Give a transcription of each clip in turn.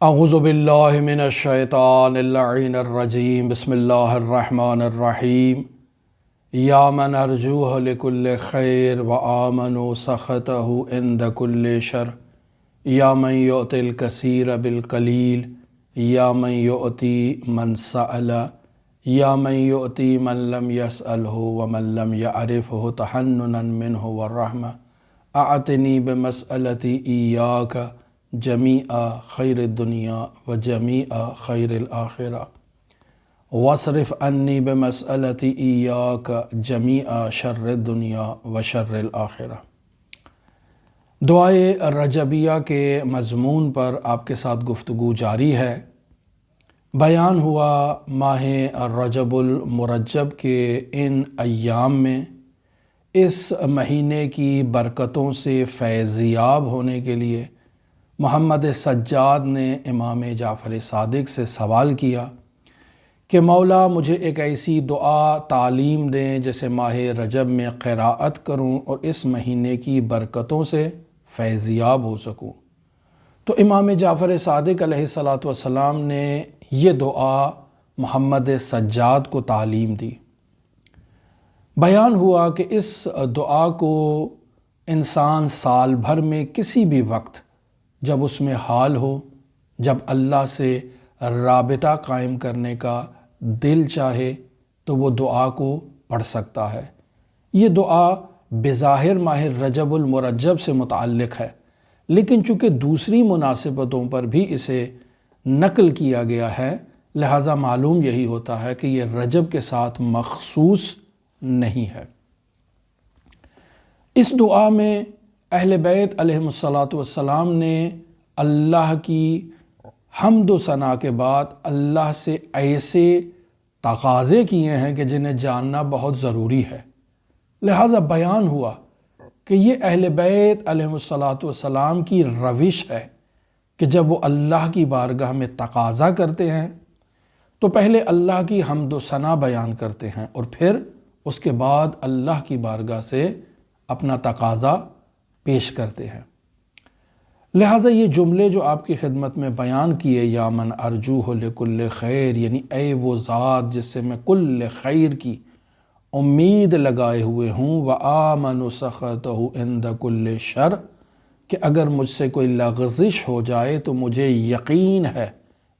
اعوذ باللہ من الشیطان اللعین الرجیم بسم اللہ الرحمن الرحیم یا من ارجوہ لکل خیر وآمنوا سخطہ عند کل شر یا من یؤتی الکثیر بالقلیل یا من یؤتی من سأل یا من یؤتی من لم یسألہ ومن لم یعرفہ تحننا منہ والرحمہ اعتنی بمسألتی ایاک جمیع خیر الدنیا و جمیع خیر الآخرہ واصرف عنی بمسألتی ایاک جمیع شر الدنیا و شر الآخرہ۔ دعائے رجبیہ کے مضمون پر آپ کے ساتھ گفتگو جاری ہے۔ بیان ہوا ماہ رجب المرجب کے ان ایام میں اس مہینے کی برکتوں سے فیضیاب ہونے کے لیے محمد سجاد نے امام جعفر صادق سے سوال کیا کہ مولا مجھے ایک ایسی دعا تعلیم دیں جیسے ماہ رجب میں قراءت کروں اور اس مہینے کی برکتوں سے فیضیاب ہو سکوں۔ تو امام جعفر صادق علیہ السلام نے یہ دعا محمد سجاد کو تعلیم دی۔ بیان ہوا کہ اس دعا کو انسان سال بھر میں کسی بھی وقت جب اس میں حال ہو، جب اللہ سے رابطہ قائم کرنے کا دل چاہے تو وہ دعا کو پڑھ سکتا ہے۔ یہ دعا بظاہر ماہ رجب المرجب سے متعلق ہے، لیکن چونکہ دوسری مناسبتوں پر بھی اسے نقل کیا گیا ہے، لہٰذا معلوم یہی ہوتا ہے کہ یہ رجب کے ساتھ مخصوص نہیں ہے۔ اس دعا میں اہل بیت علیہم الصلاۃ نے اللہ کی حمد و ثنا کے بعد اللہ سے ایسے تقاضے کیے ہیں کہ جنہیں جاننا بہت ضروری ہے۔ لہٰذا بیان ہوا کہ یہ اہل بیت علیہم الصلاۃ کی روش ہے کہ جب وہ اللہ کی بارگاہ میں تقاضا کرتے ہیں تو پہلے اللہ کی حمد و ثنا بیان کرتے ہیں اور پھر اس کے بعد اللہ کی بارگاہ سے اپنا تقاضا پیش کرتے ہیں۔ لہٰذا یہ جملے جو آپ کی خدمت میں بیان کیے، یا من ارجوہ لکل خیر، یعنی اے وہ ذات جس سے میں کل خیر کی امید لگائے ہوئے ہوں، وآمن سخطہ عند کل شر، کہ اگر مجھ سے کوئی لغزش ہو جائے تو مجھے یقین ہے،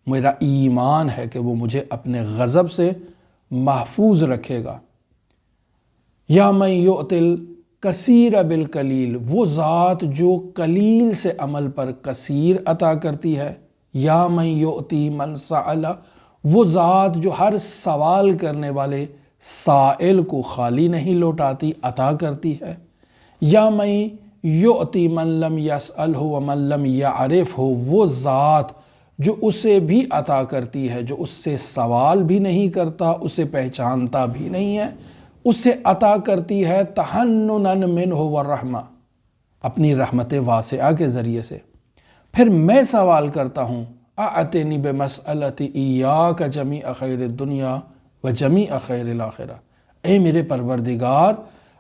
میرا ایمان ہے کہ وہ مجھے اپنے غضب سے محفوظ رکھے گا۔ یا من یؤتی الکثیر بالقلیل، وہ ذات جو قلیل سے عمل پر کثیر عطا کرتی ہے۔ یا من یؤتی من سأل، وہ ذات جو ہر سوال کرنے والے سائل کو خالی نہیں لوٹاتی، عطا کرتی ہے۔ یا من یؤتی من لم یسألہ ومن لم یعرفہ، وہ ذات جو اسے بھی عطا کرتی ہے جو اس سے سوال بھی نہیں کرتا، اسے پہچانتا بھی نہیں ہے، اسے عطا کرتی ہے تحننا منہ والرحمہ، اپنی رحمت واسعہ کے ذریعے سے۔ پھر میں سوال کرتا ہوں، اعتنی بمسألتی ایاک جمیع خیر الدنیا و جمیع خیر الآخرہ، اے میرے پروردگار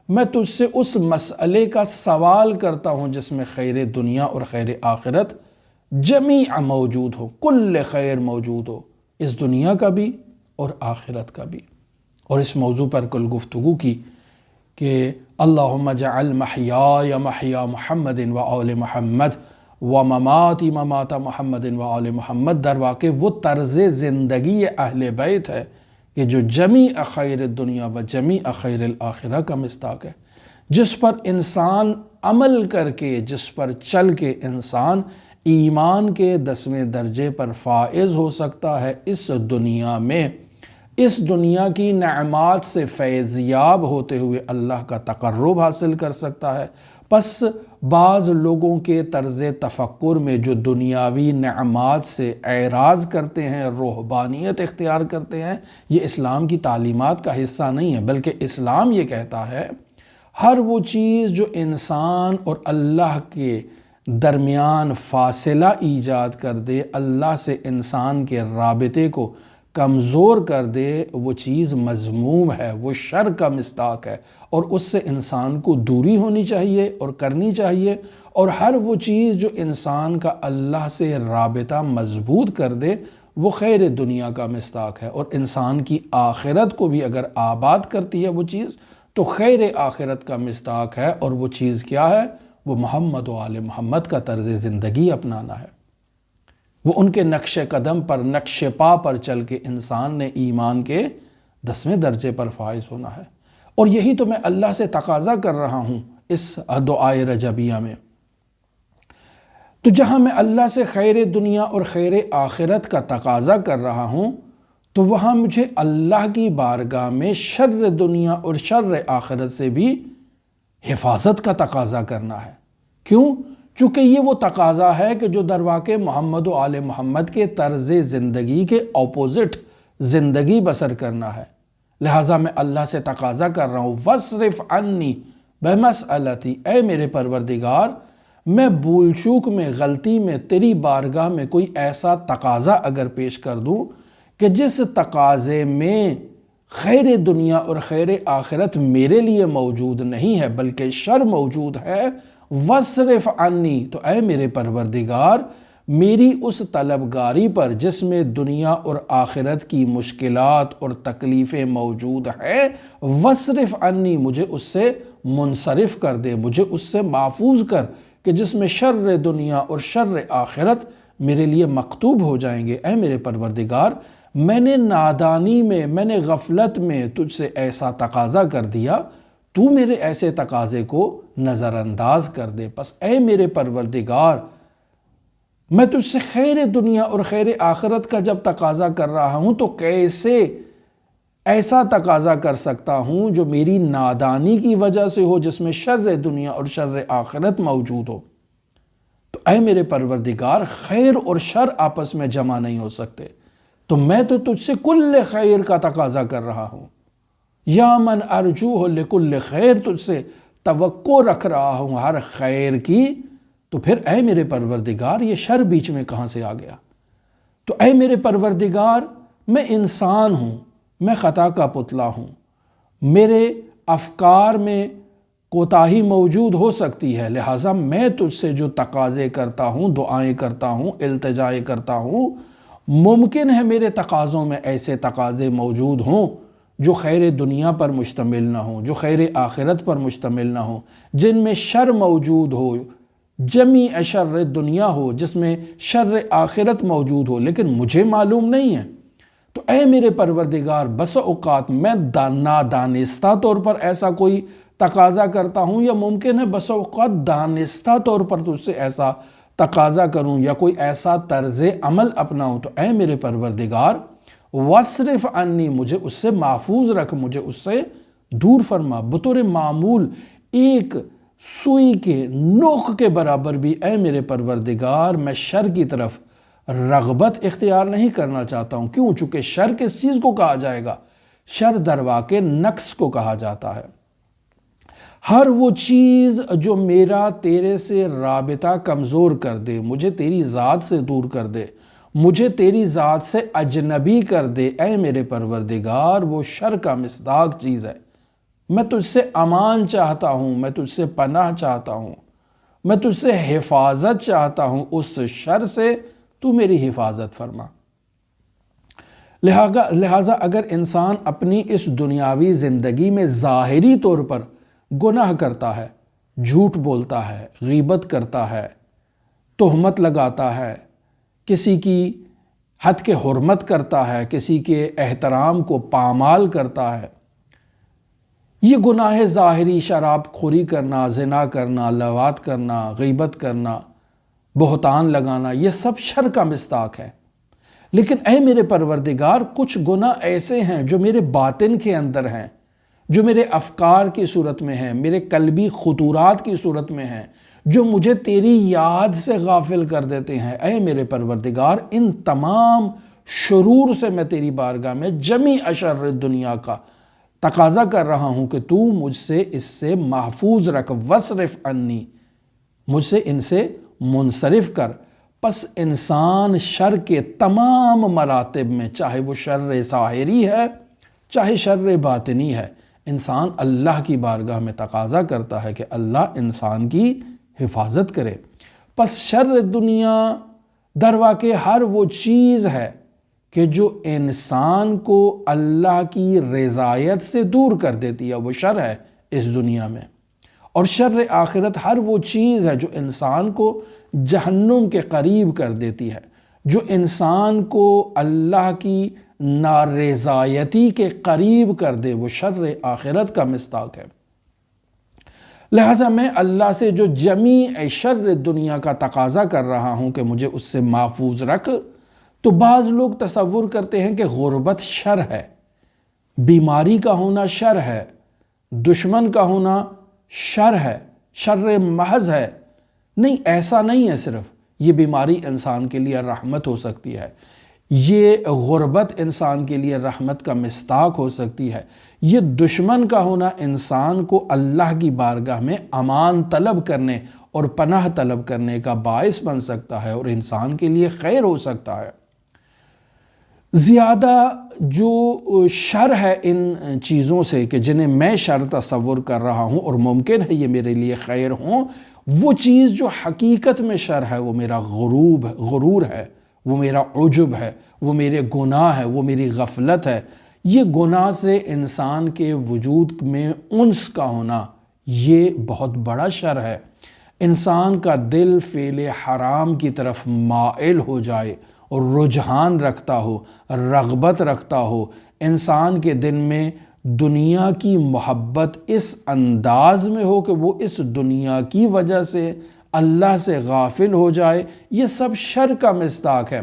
میں تجھ سے اس مسئلے کا سوال کرتا ہوں جس میں خیر دنیا اور خیر آخرت جمیع موجود ہو، کل خیر موجود ہو، اس دنیا کا بھی اور آخرت کا بھی۔ اور اس موضوع پر کل گفتگو کی کہ اللہم اجعل محیای محیا محمد و آل محمد و مماتی ممات محمد و آل محمد، در واقع وہ طرز زندگی اہل بیت ہے کہ جو جمیع خیر الدنیا و جمیع خیر الآخرہ کا مصداق ہے، جس پر انسان عمل کر کے، جس پر چل کے انسان ایمان کے 10ویں درجے پر فائز ہو سکتا ہے، اس دنیا میں، اس دنیا کی نعمات سے فیضیاب ہوتے ہوئے اللہ کا تقرب حاصل کر سکتا ہے۔ پس بعض لوگوں کے طرز تفکر میں جو دنیاوی نعمات سے اعراض کرتے ہیں، رہبانیت اختیار کرتے ہیں، یہ اسلام کی تعلیمات کا حصہ نہیں ہے، بلکہ اسلام یہ کہتا ہے ہر وہ چیز جو انسان اور اللہ کے درمیان فاصلہ ایجاد کر دے، اللہ سے انسان کے رابطے کو کمزور کر دے، وہ چیز مذموم ہے، وہ شر کا مصداق ہے، اور اس سے انسان کو دوری ہونی چاہیے اور کرنی چاہیے۔ اور ہر وہ چیز جو انسان کا اللہ سے رابطہ مضبوط کر دے وہ خیر دنیا کا مصداق ہے، اور انسان کی آخرت کو بھی اگر آباد کرتی ہے وہ چیز تو خیر آخرت کا مصداق ہے۔ اور وہ چیز کیا ہے؟ وہ محمد و آل محمد کا طرز زندگی اپنانا ہے، وہ ان کے نقش قدم پر، نقش پا پر چل کے انسان نے ایمان کے 10ویں درجے پر فائز ہونا ہے۔ اور یہی تو میں اللہ سے تقاضا کر رہا ہوں اس دعائے رجبیہ میں۔ تو جہاں میں اللہ سے خیر دنیا اور خیر آخرت کا تقاضا کر رہا ہوں تو وہاں مجھے اللہ کی بارگاہ میں شر دنیا اور شر آخرت سے بھی حفاظت کا تقاضا کرنا ہے۔ کیوں؟ چونکہ یہ وہ تقاضا ہے کہ جو در واقع محمد و آل محمد کے طرز زندگی کے اپوزٹ زندگی بسر کرنا ہے۔ لہٰذا میں اللہ سے تقاضا کر رہا ہوں وَاصْرِفْ عَنِّي بِمَسْأَلَتِي، اے میرے پروردگار میں بھول چوک میں، غلطی میں تیری بارگاہ میں کوئی ایسا تقاضا اگر پیش کر دوں کہ جس تقاضے میں خیر دنیا اور خیر آخرت میرے لیے موجود نہیں ہے بلکہ شر موجود ہے، وَاصْرِفْ عَنِّي، تو اے میرے پروردگار میری اس طلبگاری پر جس میں دنیا اور آخرت کی مشکلات اور تکلیفیں موجود ہیں، وَاصْرِفْ عَنِّي، مجھے اس سے منصرف کر دے، مجھے اس سے محفوظ کر کہ جس میں شر دنیا اور شر آخرت میرے لیے مکتوب ہو جائیں گے۔ اے میرے پروردگار میں نے نادانی میں نے غفلت میں تجھ سے ایسا تقاضا کر دیا، تو میرے ایسے تقاضے کو نظر انداز کر دے۔ پس اے میرے پروردگار میں تجھ سے خیر دنیا اور خیر آخرت کا جب تقاضا کر رہا ہوں تو کیسے ایسا تقاضا کر سکتا ہوں جو میری نادانی کی وجہ سے ہو، جس میں شر دنیا اور شر آخرت موجود ہو؟ تو اے میرے پروردگار خیر اور شر آپس میں جمع نہیں ہو سکتے، تو میں تو تجھ سے کل خیر کا تقاضا کر رہا ہوں۔ یا من ارجوہ لکل خیر، تجھ سے توقع رکھ رہا ہوں ہر خیر کی، تو پھر اے میرے پروردگار یہ شر بیچ میں کہاں سے آ گیا؟ تو اے میرے پروردگار میں انسان ہوں، میں خطا کا پتلا ہوں، میرے افکار میں کوتاہی موجود ہو سکتی ہے، لہٰذا میں تجھ سے جو تقاضے کرتا ہوں، دعائیں کرتا ہوں، التجائیں کرتا ہوں، ممکن ہے میرے تقاضوں میں ایسے تقاضے موجود ہوں جو خیر دنیا پر مشتمل نہ ہوں، جو خیر آخرت پر مشتمل نہ ہوں، جن میں شر موجود ہو، جمیع شر دنیا ہو، جس میں شر آخرت موجود ہو، لیکن مجھے معلوم نہیں ہے۔ تو اے میرے پروردگار بس اوقات میں نادانستہ طور پر ایسا کوئی تقاضا کرتا ہوں، یا ممکن ہے بس اوقات دانستہ طور پر تجھ سے ایسا تقاضا کروں یا کوئی ایسا طرز عمل اپناؤں، تو اے میرے پروردگار وَاصْرِفْ عَنِّي، مجھے اس سے محفوظ رکھ، مجھے اس سے دور فرما۔ بطور معمول ایک سوئی کے نوک کے برابر بھی اے میرے پروردگار میں شر کی طرف رغبت اختیار نہیں کرنا چاہتا ہوں۔ کیوں؟ چونکہ شر کس چیز کو کہا جائے گا؟ شر در واقع نقص کو کہا جاتا ہے۔ ہر وہ چیز جو میرا تیرے سے رابطہ کمزور کر دے، مجھے تیری ذات سے دور کر دے، مجھے تیری ذات سے اجنبی کر دے، اے میرے پروردگار وہ شر کا مصداق چیز ہے۔ میں تجھ سے امان چاہتا ہوں، میں تجھ سے پناہ چاہتا ہوں، میں تجھ سے حفاظت چاہتا ہوں، اس شر سے تو میری حفاظت فرما۔ لہٰذا اگر انسان اپنی اس دنیاوی زندگی میں ظاہری طور پر گناہ کرتا ہے، جھوٹ بولتا ہے، غیبت کرتا ہے، تہمت لگاتا ہے، کسی کی حد کے حرمت کرتا ہے، کسی کے احترام کو پامال کرتا ہے، یہ گناہ ظاہری شراب خوری کرنا، زنا کرنا، لواط کرنا، غیبت کرنا، بہتان لگانا، یہ سب شر کا مصداق ہے۔ لیکن اے میرے پروردگار کچھ گناہ ایسے ہیں جو میرے باطن کے اندر ہیں، جو میرے افکار کی صورت میں ہیں، میرے قلبی خطورات کی صورت میں ہیں، جو مجھے تیری یاد سے غافل کر دیتے ہیں۔ اے میرے پروردگار ان تمام شرور سے میں تیری بارگاہ میں جمیع شر دنیا کا تقاضا کر رہا ہوں کہ تو مجھ سے اس سے محفوظ رکھ، وَاصْرِفْ عَنِّي، مجھ سے ان سے منصرف کر۔ پس انسان شر کے تمام مراتب میں، چاہے وہ شر ظاہری ہے چاہے شر باطنی ہے، انسان اللہ کی بارگاہ میں تقاضا کرتا ہے کہ اللہ انسان کی حفاظت کرے۔ پس شر دنیا در واقع ہر وہ چیز ہے کہ جو انسان کو اللہ کی رضایت سے دور کر دیتی ہے، وہ شر ہے اس دنیا میں۔ اور شر آخرت ہر وہ چیز ہے جو انسان کو جہنم کے قریب کر دیتی ہے، جو انسان کو اللہ کی نارضایتی کے قریب کر دے، وہ شر آخرت کا مصداق ہے۔ لہٰذا میں اللہ سے جو جمیع شر دنیا کا تقاضا کر رہا ہوں کہ مجھے اس سے محفوظ رکھ، تو بعض لوگ تصور کرتے ہیں کہ غربت شر ہے، بیماری کا ہونا شر ہے، دشمن کا ہونا شر ہے، شر محض ہے۔ نہیں، ایسا نہیں ہے۔ صرف یہ بیماری انسان کے لیے رحمت ہو سکتی ہے، یہ غربت انسان کے لیے رحمت کا مصداق ہو سکتی ہے، یہ دشمن کا ہونا انسان کو اللہ کی بارگاہ میں امان طلب کرنے اور پناہ طلب کرنے کا باعث بن سکتا ہے اور انسان کے لیے خیر ہو سکتا ہے۔ زیادہ جو شر ہے ان چیزوں سے کہ جنہیں میں شر تصور کر رہا ہوں اور ممکن ہے یہ میرے لیے خیر ہوں، وہ چیز جو حقیقت میں شر ہے وہ میرا غرور ہے، وہ میرا عجب ہے، وہ میرے گناہ ہے، وہ میری غفلت ہے۔ یہ گناہ سے انسان کے وجود میں انس کا ہونا یہ بہت بڑا شر ہے۔ انسان کا دل فعل حرام کی طرف مائل ہو جائے اور رجحان رکھتا ہو، رغبت رکھتا ہو، انسان کے دل میں دنیا کی محبت اس انداز میں ہو کہ وہ اس دنیا کی وجہ سے اللہ سے غافل ہو جائے، یہ سب شر کا مصداق ہے۔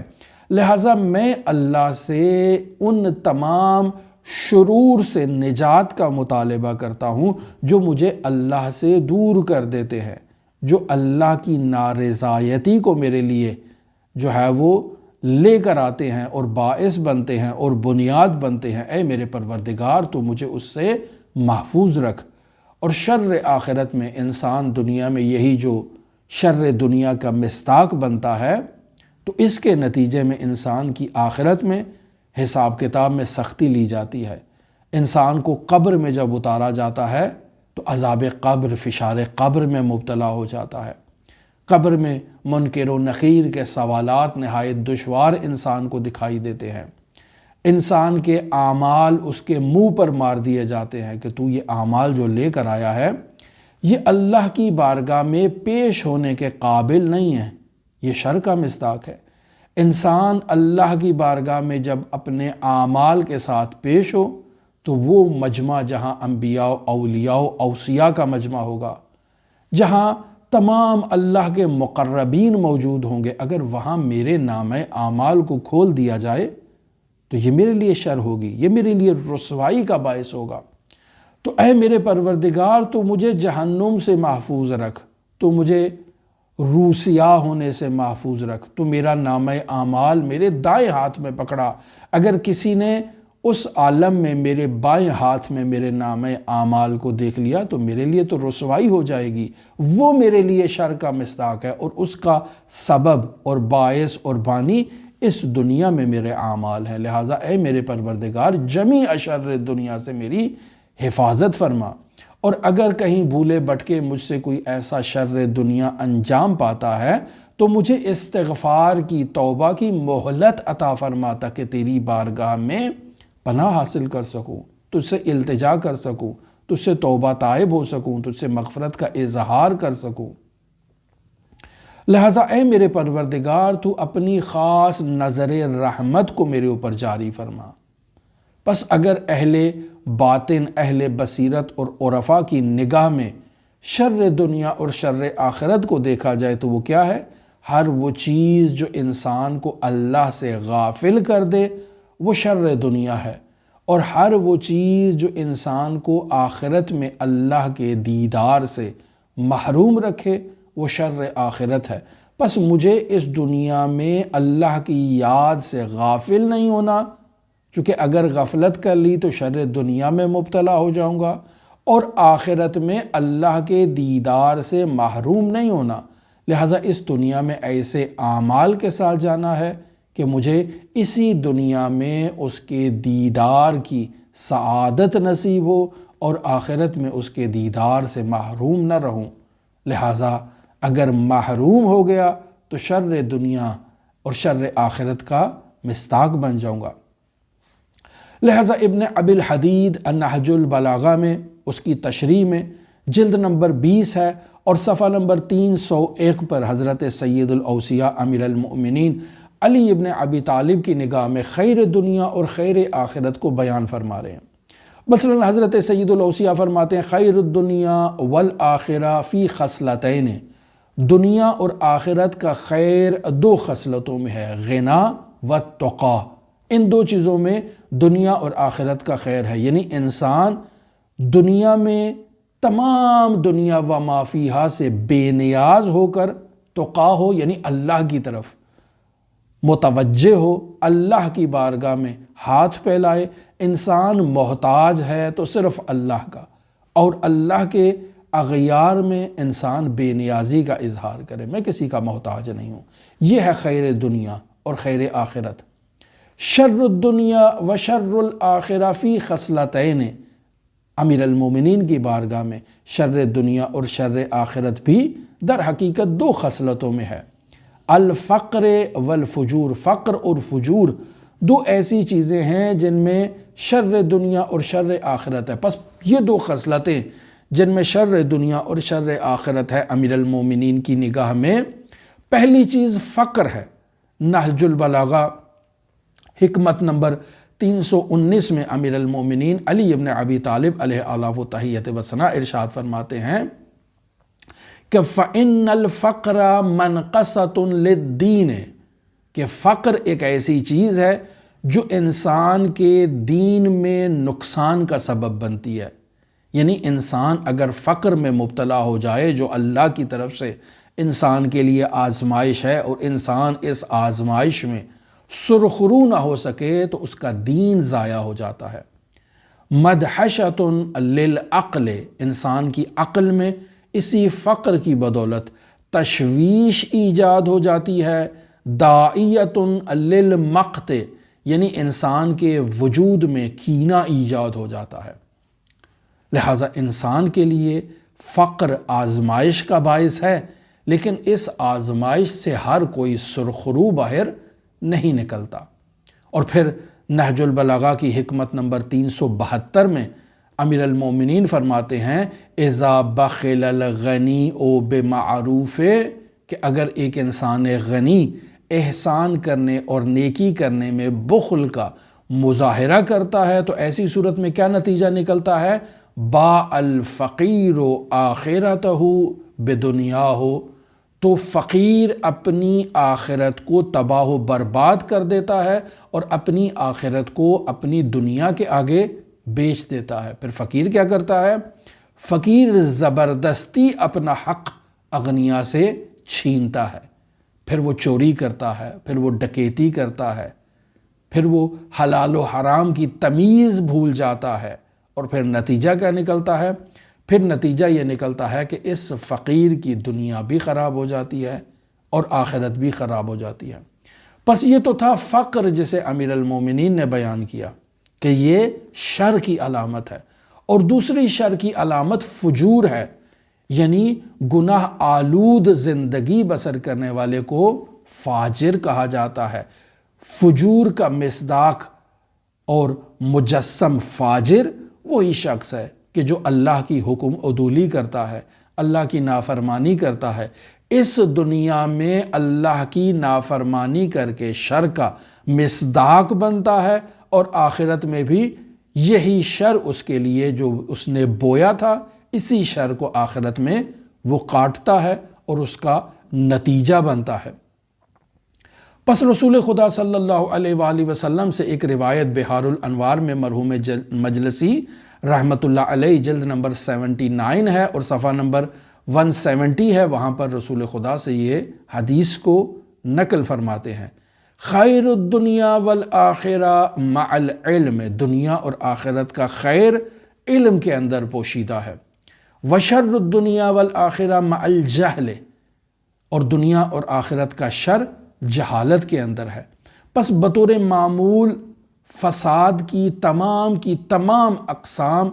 لہٰذا میں اللہ سے ان تمام شرور سے نجات کا مطالبہ کرتا ہوں جو مجھے اللہ سے دور کر دیتے ہیں، جو اللہ کی نارضایتی کو میرے لیے جو ہے وہ لے کر آتے ہیں اور باعث بنتے ہیں اور بنیاد بنتے ہیں۔ اے میرے پروردگار، تو مجھے اس سے محفوظ رکھ۔ اور شر آخرت میں انسان دنیا میں یہی جو شر دنیا کا مصداق بنتا ہے، تو اس کے نتیجے میں انسان کی آخرت میں حساب کتاب میں سختی لی جاتی ہے۔ انسان کو قبر میں جب اتارا جاتا ہے تو عذاب قبر، فشار قبر میں مبتلا ہو جاتا ہے۔ قبر میں منکر و نکیر کے سوالات نہایت دشوار انسان کو دکھائی دیتے ہیں۔ انسان کے اعمال اس کے منہ پر مار دیے جاتے ہیں کہ تو یہ اعمال جو لے کر آیا ہے یہ اللہ کی بارگاہ میں پیش ہونے کے قابل نہیں ہے، یہ شر کا مصداق ہے۔ انسان اللہ کی بارگاہ میں جب اپنے اعمال کے ساتھ پیش ہو تو وہ مجمع جہاں انبیاء اولیاء اوصیاء کا مجمع ہوگا، جہاں تمام اللہ کے مقربین موجود ہوں گے، اگر وہاں میرے نامہ اعمال کو کھول دیا جائے تو یہ میرے لیے شر ہوگی، یہ میرے لیے رسوائی کا باعث ہوگا۔ تو اے میرے پروردگار، تو مجھے جہنم سے محفوظ رکھ، تو مجھے روسیاہ ہونے سے محفوظ رکھ، تو میرا نامہ اعمال میرے دائیں ہاتھ میں پکڑا۔ اگر کسی نے اس عالم میں میرے بائیں ہاتھ میں میرے نامہ اعمال کو دیکھ لیا تو میرے لیے تو رسوائی ہو جائے گی، وہ میرے لیے شر کا مصداق ہے، اور اس کا سبب اور باعث اور بانی اس دنیا میں میرے اعمال ہیں۔ لہٰذا اے میرے پروردگار، جمیع شر دنیا سے میری حفاظت فرما، اور اگر کہیں بھولے بھٹکے مجھ سے کوئی ایسا شر دنیا انجام پاتا ہے تو مجھے استغفار کی، توبہ کی مہلت عطا فرما تاکہ تیری بارگاہ میں پناہ حاصل کر سکوں، تجھ سے التجا کر سکوں، تجھ سے توبہ طائب ہو سکوں، تجھ سے مغفرت کا اظہار کر سکوں۔ لہٰذا اے میرے پروردگار، تو اپنی خاص نظر رحمت کو میرے اوپر جاری فرما۔ پس اگر اہل باطن، اہل بصیرت اور عرفاء کی نگاہ میں شر دنیا اور شر آخرت کو دیکھا جائے تو وہ کیا ہے؟ ہر وہ چیز جو انسان کو اللہ سے غافل کر دے وہ شر دنیا ہے، اور ہر وہ چیز جو انسان کو آخرت میں اللہ کے دیدار سے محروم رکھے وہ شر آخرت ہے۔ پس مجھے اس دنیا میں اللہ کی یاد سے غافل نہیں ہونا، چونکہ اگر غفلت کر لی تو شر دنیا میں مبتلا ہو جاؤں گا، اور آخرت میں اللہ کے دیدار سے محروم نہیں ہونا۔ لہٰذا اس دنیا میں ایسے اعمال کے ساتھ جانا ہے کہ مجھے اسی دنیا میں اس کے دیدار کی سعادت نصیب ہو اور آخرت میں اس کے دیدار سے محروم نہ رہوں۔ لہٰذا اگر محروم ہو گیا تو شر دنیا اور شر آخرت کا مصداق بن جاؤں گا۔ لہٰذا ابن ابی الحدید النہج البلاغہ میں اس کی تشریح میں جلد نمبر 20 ہے اور صفحہ نمبر 301 پر حضرت سید الاوصیاء امیر المؤمنین علی ابن ابی طالب کی نگاہ میں خیر دنیا اور خیر آخرت کو بیان فرما رہے ہیں۔ مثلا حضرت سید الاوصیاء فرماتے ہیں خیر الدنیا والآخرہ فی خصلتین، دنیا اور آخرت کا خیر دو خصلتوں میں ہے، غنا و تقا۔ ان دو چیزوں میں دنیا اور آخرت کا خیر ہے، یعنی انسان دنیا میں تمام دنیا و ما فیہا سے بے نیاز ہو کر تقا ہو، یعنی اللہ کی طرف متوجہ ہو، اللہ کی بارگاہ میں ہاتھ پھیلائے۔ انسان محتاج ہے تو صرف اللہ کا، اور اللہ کے اغیار میں انسان بے نیازی کا اظہار کرے، میں کسی کا محتاج نہیں ہوں۔ یہ ہے خیر دنیا اور خیر آخرت۔ شر الدنیا و شر الآخرہ فی خصلتین، امیر المومنین کی بارگاہ میں شر دنیا اور شر آخرت بھی در حقیقت دو خصلتوں میں ہے، الفقر والفجور، فقر اور فجور دو ایسی چیزیں ہیں جن میں شر دنیا اور شر آخرت ہے۔ پس یہ دو خصلتیں جن میں شر دنیا اور شر آخرت ہے امیر المومنین کی نگاہ میں، پہلی چیز فقر ہے۔ نہج البلاغہ حکمت نمبر 319 میں امیر المومنین علی ابن ابی طالب علیہ آلہ و تحیت و ثنا ارشاد فرماتے ہیں کہ فَإِنَّ الْفَقْرَ مَنْقَصَةٌ لِلدِّينِ، کہ فقر ایک ایسی چیز ہے جو انسان کے دین میں نقصان کا سبب بنتی ہے۔ یعنی انسان اگر فقر میں مبتلا ہو جائے، جو اللہ کی طرف سے انسان کے لیے آزمائش ہے، اور انسان اس آزمائش میں سرخرو نہ ہو سکے تو اس کا دین ضائع ہو جاتا ہے۔ مدحشۃ للعقل، انسان کی عقل میں اسی فقر کی بدولت تشویش ایجاد ہو جاتی ہے۔ داعیۃ للمقت، یعنی انسان کے وجود میں کینہ ایجاد ہو جاتا ہے۔ لہٰذا انسان کے لیے فقر آزمائش کا باعث ہے، لیکن اس آزمائش سے ہر کوئی سرخرو باہر نہیں نکلتا۔ اور پھر نہج البلاغہ کی حکمت نمبر 372 میں امیر المومنین فرماتے ہیں اذا بخل الغنی او بمعروف، کہ اگر ایک انسان غنی احسان کرنے اور نیکی کرنے میں بخل کا مظاہرہ کرتا ہے تو ایسی صورت میں کیا نتیجہ نکلتا ہے؟ با الفقیر آخرتہ بدنیاہ، تو فقیر اپنی آخرت کو تباہ و برباد کر دیتا ہے اور اپنی آخرت کو اپنی دنیا کے آگے بیچ دیتا ہے۔ پھر فقیر کیا کرتا ہے؟ فقیر زبردستی اپنا حق اغنیاء سے چھینتا ہے، پھر وہ چوری کرتا ہے، پھر وہ ڈکیتی کرتا ہے، پھر وہ حلال و حرام کی تمیز بھول جاتا ہے، اور پھر نتیجہ کیا نکلتا ہے؟ پھر نتیجہ یہ نکلتا ہے کہ اس فقیر کی دنیا بھی خراب ہو جاتی ہے اور آخرت بھی خراب ہو جاتی ہے۔ پس یہ تو تھا فقر جسے امیر المومنین نے بیان کیا کہ یہ شر کی علامت ہے، اور دوسری شر کی علامت فجور ہے، یعنی گناہ آلود زندگی بسر کرنے والے کو فاجر کہا جاتا ہے۔ فجور کا مصداق اور مجسم فاجر وہی شخص ہے کہ جو اللہ کی حکم عدولی کرتا ہے، اللہ کی نافرمانی کرتا ہے، اس دنیا میں اللہ کی نافرمانی کر کے شر کا مصداق بنتا ہے، اور آخرت میں بھی یہی شر اس کے لیے جو اس نے بویا تھا، اسی شر کو آخرت میں وہ کاٹتا ہے اور اس کا نتیجہ بنتا ہے۔ پس رسول خدا صلی اللہ علیہ وآلہ وسلم سے ایک روایت بحار الانوار میں مرحوم مجلسی رحمۃ اللہ علیہ جلد نمبر 79 ہے اور صفحہ نمبر 170 ہے، وہاں پر رسول خدا سے یہ حدیث کو نقل فرماتے ہیں خیر الدنیا والآخرہ مع العلم، دنیا اور آخرت کا خیر علم کے اندر پوشیدہ ہے، وشر الدنیا والآخرہ مع الجہل، اور دنیا اور آخرت کا شر جہالت کے اندر ہے۔ پس بطور معمول فساد کی تمام اقسام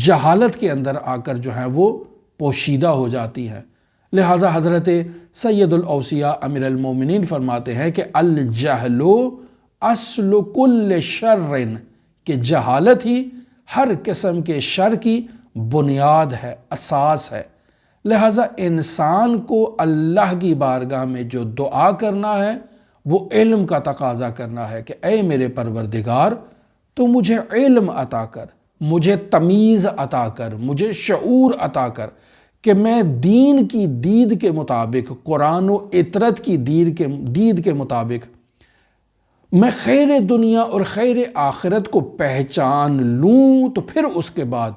جہالت کے اندر آ کر جو ہیں وہ پوشیدہ ہو جاتی ہیں۔ لہٰذا حضرت سید الاوصیاء امیر المومنین فرماتے ہیں کہ الجہل اصل کل شر، کہ جہالت ہی ہر قسم کے شر کی بنیاد ہے، اساس ہے۔ لہٰذا انسان کو اللہ کی بارگاہ میں جو دعا کرنا ہے وہ علم کا تقاضا کرنا ہے کہ اے میرے پروردگار تو مجھے علم عطا کر، مجھے تمیز عطا کر، مجھے شعور عطا کر کہ میں دین کی دید کے مطابق، قرآن و اطرت کی دید کے مطابق میں خیر دنیا اور خیر آخرت کو پہچان لوں، تو پھر اس کے بعد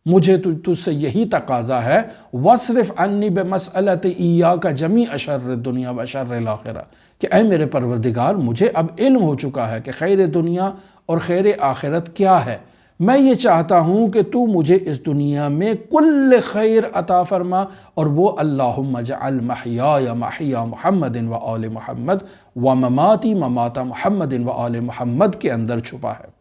مجھے تجھ سے یہی تقاضا ہے وَاصْرِفْ عَنِّي بِمَسْأَلَةِ إِيَّاكَ جَمِيعَ شَرِّ الدُّنْيَا وَشَرِّ الْآخِرَةِ، کہ اے میرے پروردگار مجھے اب علم ہو چکا ہے کہ خیر دنیا اور خیر آخرت کیا ہے، میں یہ چاہتا ہوں کہ تو مجھے اس دنیا میں کل خیر عطا فرما، اور وہ اللہم اجعل محیای محیا محمد و آل محمد و مماتی ممات محمد و آل محمد کے اندر چھپا ہے۔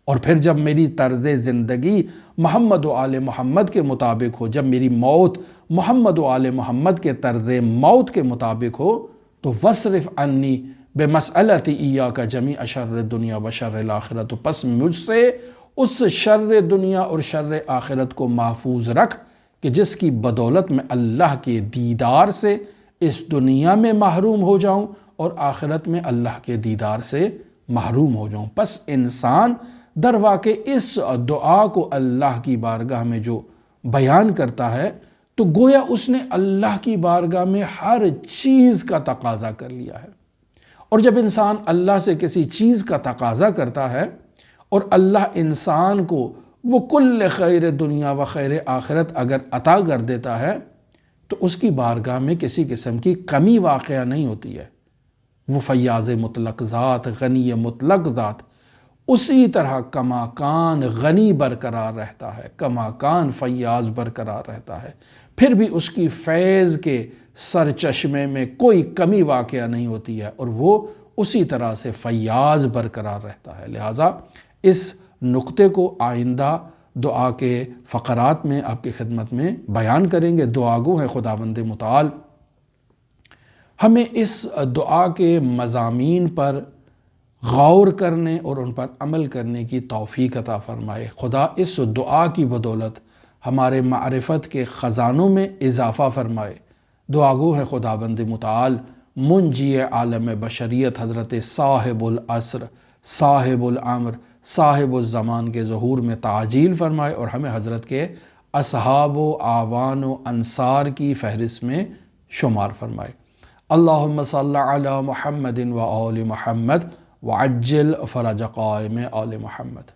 اور پھر جب میری طرز زندگی محمد و آل محمد کے مطابق ہو، جب میری موت محمد و آل محمد کے طرز موت کے مطابق ہو، تو وَاصْرِفْ عَنِّي بِمَسْأَلَةِ إِيَّاكَ جَمِيعَ شَرِّ الدُّنْيَا وَشَرِّ الْآخِرَةِ، تو پس مجھ سے اس شر دنیا اور شر آخرت کو محفوظ رکھ کہ جس کی بدولت میں اللہ کے دیدار سے اس دنیا میں محروم ہو جاؤں اور آخرت میں اللہ کے دیدار سے محروم ہو جاؤں۔ پس انسان در واقع اس دعا کو اللہ کی بارگاہ میں جو بیان کرتا ہے تو گویا اس نے اللہ کی بارگاہ میں ہر چیز کا تقاضا کر لیا ہے۔ اور جب انسان اللہ سے کسی چیز کا تقاضا کرتا ہے اور اللہ انسان کو وہ کل خیر دنیا و خیر آخرت اگر عطا کر دیتا ہے تو اس کی بارگاہ میں کسی قسم کی کمی واقعہ نہیں ہوتی ہے۔ وہ فیاض مطلق ذات، غنی مطلق ذات اسی طرح کما کان غنی برقرار رہتا ہے، کما کان فیاض برقرار رہتا ہے، پھر بھی اس کی فیض کے سرچشمے میں کوئی کمی واقعہ نہیں ہوتی ہے، اور وہ اسی طرح سے فیاض برقرار رہتا ہے۔ لہٰذا اس نقطے کو آئندہ دعا کے فقرات میں آپ کی خدمت میں بیان کریں گے۔ دعاگو ہے خداوند متعال ہمیں اس دعا کے مضامین پر غور کرنے اور ان پر عمل کرنے کی توفیق عطا فرمائے۔ خدا اس دعا کی بدولت ہمارے معرفت کے خزانوں میں اضافہ فرمائے۔ دعاگو ہے خداوند متعال منجی عالم بشریت حضرت صاحب العصر، صاحب الامر، صاحب الزمان کے ظہور میں تعجیل فرمائے، اور ہمیں حضرت کے اصحاب و اعوان و انصار کی فہرست میں شمار فرمائے۔ اللہم صلی علی محمد و آل محمد وعجل فرج قائم آل محمد۔